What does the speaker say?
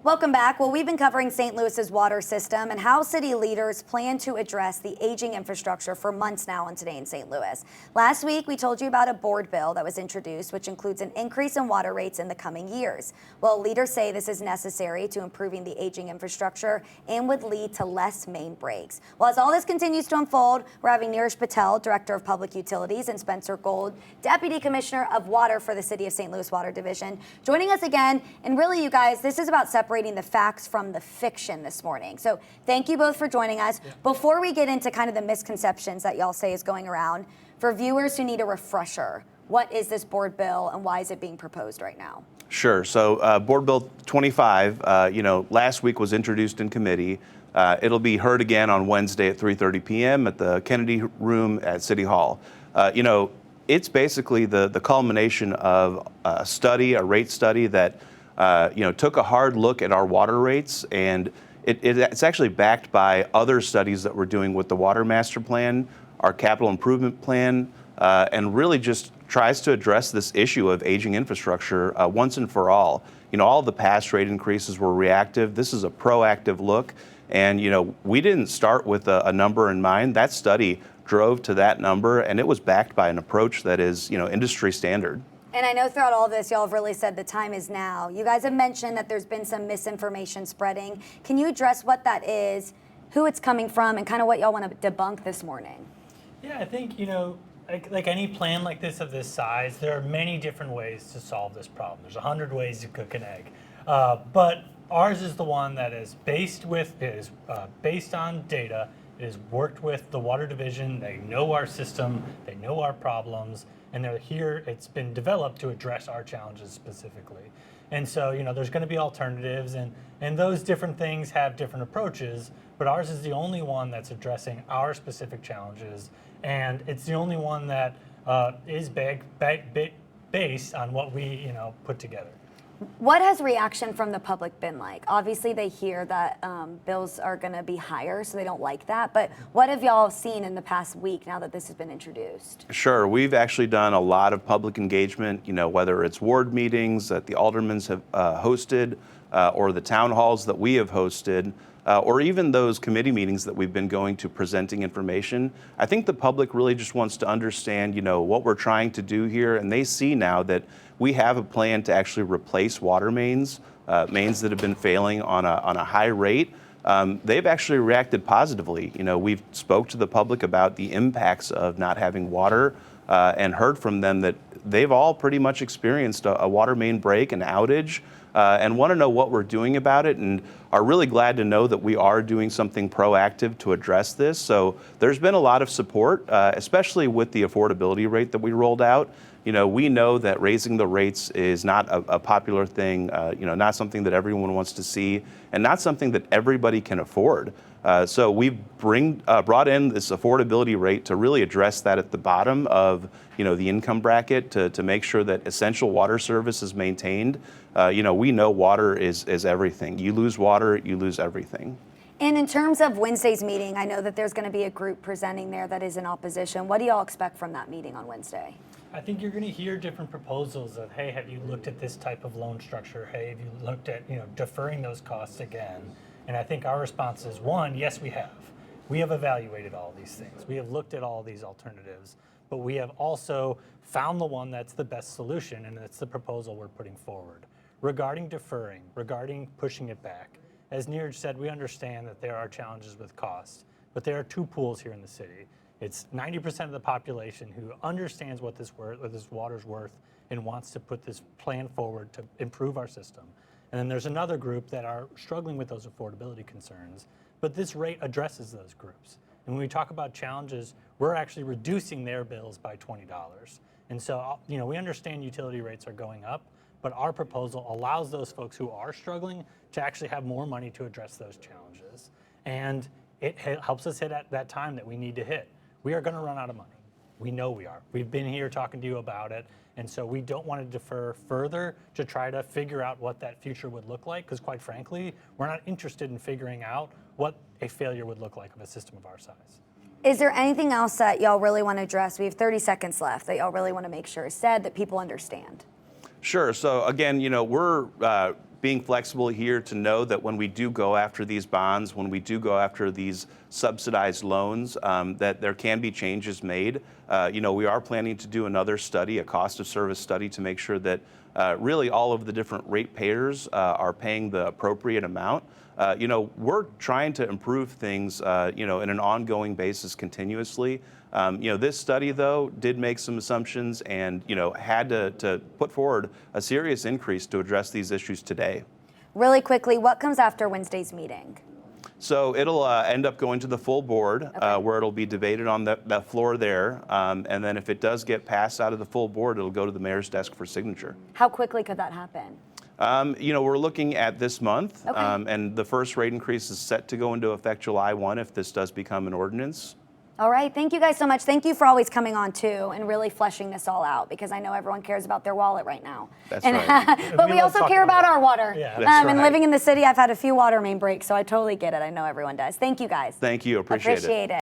Welcome back. Well, we've been covering St. Louis's water system and how city leaders plan to address the aging infrastructure for months now on Today in St. Louis. Last week, we told you about a board bill that was introduced, which includes an increase in water rates in the coming years. Well, leaders say this is necessary to improving the aging infrastructure and would lead to less main breaks. Well, as all this continues to unfold, we're having Neeraj Patel, Director of Public Utilities, and Spencer Gold, Deputy Commissioner of Water for the City of St. Louis Water Division, joining us again. And really, you guys, this is about separating the facts from the fiction this morning. So thank you both for joining us. Yeah. Before we get into kind of the misconceptions that y'all say is going around, for viewers who need a refresher, what is this board bill and why is it being proposed right now? Sure. So Board Bill 25, last week was introduced in committee. It'll be heard again on Wednesday at 3:30 p.m. at the Kennedy Room at City Hall. It's basically the culmination of a rate study that took a hard look at our water rates, and it's actually backed by other studies that we're doing with the Water Master Plan, our capital improvement plan, and really just tries to address this issue of aging infrastructure once and for all. All the past rate increases were reactive. This is a proactive look, and we didn't start with a number in mind. That study drove to that number, and it was backed by an approach that is industry standard. And I know throughout all this, y'all have really said the time is now. You guys have mentioned that there's been some misinformation spreading. Can you address what that is, who it's coming from, and kind of what y'all want to debunk this morning? Yeah, I think, like any plan like this of this size, there are many different ways to solve this problem. There's 100 ways to cook an egg. But ours is the one that is based on data. It has worked with the Water Division. They know our system. They know our problems. And they're here, it's been developed to address our challenges specifically. And so, there's going to be alternatives, and those different things have different approaches, but ours is the only one that's addressing our specific challenges, and it's the only one that is based on what we, put together. What has reaction from the public been like? Obviously, they hear that bills are going to be higher, so they don't like that. But what have y'all seen in the past week now that this has been introduced? Sure. We've actually done a lot of public engagement, whether it's ward meetings that the aldermans have hosted or the town halls that we have hosted. Or even those committee meetings that we've been going to presenting information. I think the public really just wants to understand, what we're trying to do here, and they see now that we have a plan to actually replace water mains, mains that have been failing on a high rate. They've actually reacted positively. We've spoke to the public about the impacts of not having water and heard from them that they've all pretty much experienced a water main break, an outage, and want to know what we're doing about it, and are really glad to know that we are doing something proactive to address this. So there's been a lot of support, especially with the affordability rate that we rolled out. We know that raising the rates is not a popular thing, not something that everyone wants to see, and not something that everybody can afford. So we've brought in this affordability rate to really address that at the bottom of the income bracket to make sure that essential water service is maintained. We know water is everything. You lose water, you lose everything. And in terms of Wednesday's meeting, I know that there's going to be a group presenting there that is in opposition. What do y'all expect from that meeting on Wednesday? I think you're going to hear different proposals of, hey, have you looked at this type of loan structure? Hey, have you looked at deferring those costs again? And I think our response is, one, yes, we have. We have evaluated all these things. We have looked at all these alternatives, but we have also found the one that's the best solution, and it's the proposal we're putting forward. Regarding deferring, regarding pushing it back, as Neeraj said, we understand that there are challenges with cost, but there are two pools here in the city. It's 90% of the population who understands what this water's worth and wants to put this plan forward to improve our system. And then there's another group that are struggling with those affordability concerns, but this rate addresses those groups. And when we talk about challenges, we're actually reducing their bills by $20. And so, we understand utility rates are going up, but our proposal allows those folks who are struggling to actually have more money to address those challenges. And it helps us hit at that time that we need to hit. We are going to run out of money. We know we are. We've been here talking to you about it. And so we don't want to defer further to try to figure out what that future would look like, because quite frankly, we're not interested in figuring out what a failure would look like of a system of our size. Is there anything else that y'all really want to address? We have 30 seconds left that y'all really want to make sure is said that people understand. Sure. So again, we're being flexible here to know that when we do go after these bonds, when we do go after these subsidized loans, that there can be changes made. We are planning to do another study, a cost of service study, to make sure that really all of the different ratepayers are paying the appropriate amount. We're trying to improve things, in an ongoing basis continuously. This study, though, did make some assumptions and, had to put forward a serious increase to address these issues today. Really quickly, what comes after Wednesday's meeting? So it'll end up going to the full board, where it'll be debated on that floor there. And then if it does get passed out of the full board, it'll go to the mayor's desk for signature. How quickly could that happen? We're looking at this month, Okay. and the first rate increase is set to go into effect July 1 if this does become an ordinance. All right, thank you guys so much. Thank you for always coming on too and really fleshing this all out, because I know everyone cares about their wallet right now. That's right. But We we love also talking care about about our water. Yeah. That's And right. living in the city, I've had a few water main breaks, so I totally get it. I know everyone does. Thank you guys. Thank you. Appreciate it. Appreciate it.